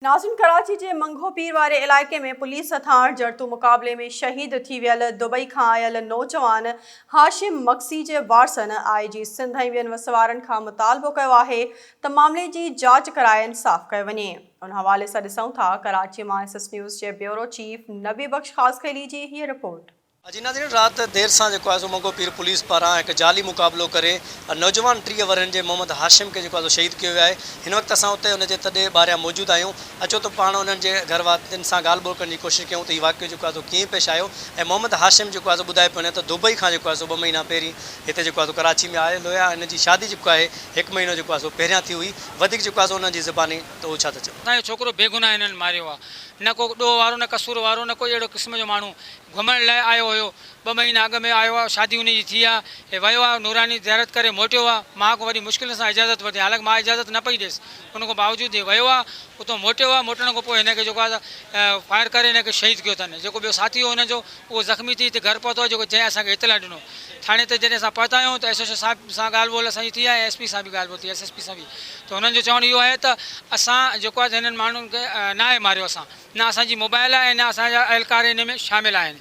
नाज़रीन, कराची के मंगो पीर वाले इलाके में पुलिस हथाण जड़तू मुकाबले में शहीद थी वियल दुबई का आयल नौजवान हाशिम मक्सी के वारसन IG सिंध ऐं ॿियनि वसवारनि खां मुतालबो कयो आहे त मामले की जांच कराए इंसाफ़ कयो वञे। उन हवाले से ॾिसूं था कराची में SS न्यूज़ के ब्यूरो चीफ नबी बख्श ख़ासख़ैली जी हीअ रिपोर्ट। जी नाज़रीन, रात देर से जो मंगो पीर पुलिस पारा एक जाली मुकाबलो करे नौजवान 30 वरन के मोहम्मद हाशिम के शहीद किया है। इन वक्त अस उते उनके तॾे ॿाहिरियां मौजूद आहियूं। अचो तो पाण उनके घर वारनि से ॻाल्हि ॿोल करने की कोशिश कयूं तो वाक़ियो कीअं पेश आयो। मोहम्मद हाशिम ॿुधाए पियो तो दुबई का 2 महीना पहिरीं हिते कराची में आयल हुआ। इन शादी है 1 महीनो पहिरियां थी हुई। उनकी ज़बानी तो छा था चओ? छोकरो बेगुनाह इन्हनि मारियो आहे, न को ॾोह वारो न कसूर वारो न कोई अहिड़ो क़िस्म जो माण्हू घुमण लाइ आयो हुयो। 2 महीना अॻु में आयो आहे, शादी उनजी थी आहे, वियो आहे नूरानी ज़ियारत करे मोटियो आहे। मां को वरी मुश्किल सां इजाज़त वठी, हालांकि मां इजाज़त न पई ॾियसि, उन खां बावजूद ही वियो आहे। उतो मोटियो आहे। मोटण खां पोइ हिनखे जेको आहे फायर करे हिनखे शहीद कयो अथनि। जेको ॿियो साथी हो हुनजो उहो ज़ख़्मी थी हिते घर पहुतो आहे, जेको जंहिं असांखे इतला ॾिनो। थाणे ते जॾहिं असां पहुता आहियूं त SHO साहिब सां ॻाल्हि ॿोल असांजी थी आहे, SP सां बि ॻाल्हि ॿोल थी, SSP सां बि। त हुननि जो चवणु इहो आहे त असां जेको आहे हिननि माण्हुनि खे न आहे मारियो, असां न असांजी मोबाइल आहे न असांजा अहलकार इन में शामिल आहिनि।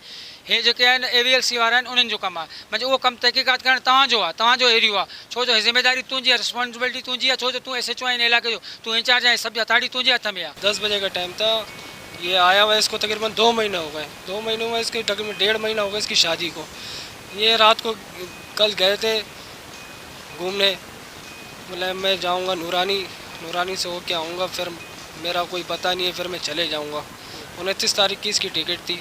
हे जेके आहिनि AVLC वारा आहिनि, उन्हनि जो कमु आहे। म्हणजे उहो कमु तहक़ीक़ात करणु तव्हांजो आहे, तव्हांजो एरियो आहे। छो जो ज़िम्मेदारी तुंहिंजी आहे, रिस्पॉन्सिबिलिटी तुंहिंजी आहे। छो जो तूं SHO आहे इन इलाके जो, तूं इंचार्ज आहे, सभु अथॉरिटी तुंहिंजे हथ में आहे। 10 बजे का टाइम था, ये आया हुआ है। इसको तकरीबन 2 महीने हो गए। 2 महीनों में इसके तकरीबन 1.5 महीना हो गया इसकी शादी को। ये रात को कल गए थे घूमने, मतलब मैं जाऊंगा नूरानी से होके आऊँगा, फिर मेरा कोई पता नहीं है, फिर मैं चले जाऊंगा। 29 तारीख की इसकी टिकट थी।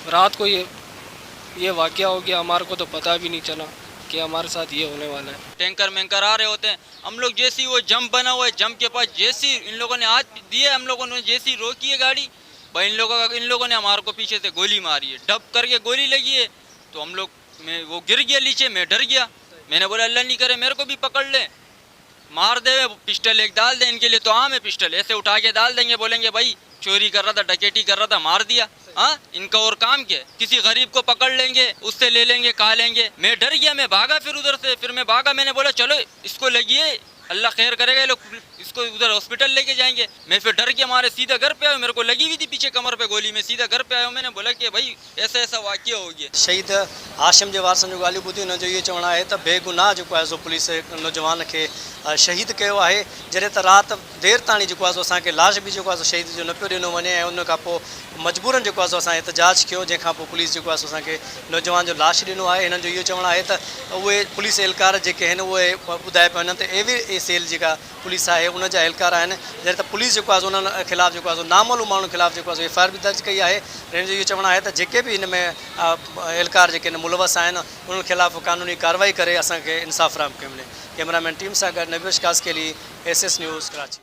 रात को ये वाक़या हो गया, हमारे को तो पता भी नहीं चला कि हमारे साथ ये होने वाला है। टैंकर मैंकर आ रहे होते हैं, हम लोग जैसी वो जंप बना हुआ है, जंप के पास जैसी इन लोगों ने हाथ दिए, हम लोगों ने जैसी रोकी है गाड़ी, भाई इन लोगों ने हमारे को पीछे से गोली मारी है। डब करके गोली लगी है तो हम लोग में वो गिर गया नीचे, मैं डर गया। मैंने बोला अल्लाह नहीं करे मेरे को भी पकड़ ले, मार दे, पिस्टल एक डाल दे। इनके लिए तो आम है पिस्टल, ऐसे उठा के डाल देंगे, बोलेंगे भाई चोरी कर रहा था, डकैती कर रहा था, मार दिया। हाँ, इनका और काम क्या है? किसी गरीब को पकड़ लेंगे, उससे ले लेंगे, खा लेंगे। मैं डर गया, मैं भागा, फिर उधर से फिर मैं भागा। मैंने बोला चलो इसको लगिए, अल्लाह खैर करेगा, ये लोग इसको उधर हॉस्पिटल लेके जाएंगे। मैं फिर डर के मारे सीधा घर पे आया। मेरे को लगी हुई थी पीछे कमर पे गोली, मैं सीधा घर पे आया। मैंने बोला कि भाई ऐसा ऐसा वाक़या हो गया। शहीद हाशिम के वारसन जो ॻाल्हियूं ॿुधी उनजो इहो चवणु आहे त बेगुनाह जेको आहे सो पुलिस नौजवान खे शहीद कयो आहे। जॾहिं त राति देर ताणी जेको आहे सो असांखे लाश बि जेको आहे सो शहीद जो न पियो ॾिनो वञे ऐं उन खां पोइ मजबूरन जेको आहे सो असां एहतजाज कयो, जंहिंखां पोइ पुलिस जेको आहे सो असांखे नौजवान जो लाश ॾिनो आहे। हिननि जो इहो चवणु आहे त उहे पुलिस एहलकार जेके आहिनि उहे ॿुधाए पिया वञनि त AV सेल जेका पुलिस आहे उन जा एहलकार आहिनि। जॾहिं त पुलिस जेको आहे सो उन्हनि ख़िलाफ़ु जेको आहे सो नामालूम माण्हुनि ख़िलाफ़ु जेको आहे सो FIR बि दर्ज कई आहे। हिन जो इहो चवणु आहे त जेके बि हिन में एहलकार जेके मुलवस आहिनि उन्हनि ख़िलाफ़ु कानूनी कार्रवाई करे असांखे इंसाफ़ फ़राहम कयो वञे। कैमरामैन टीम सां गॾु नबी बख्श ख़ासख़ैली SS न्यूज़ कराची।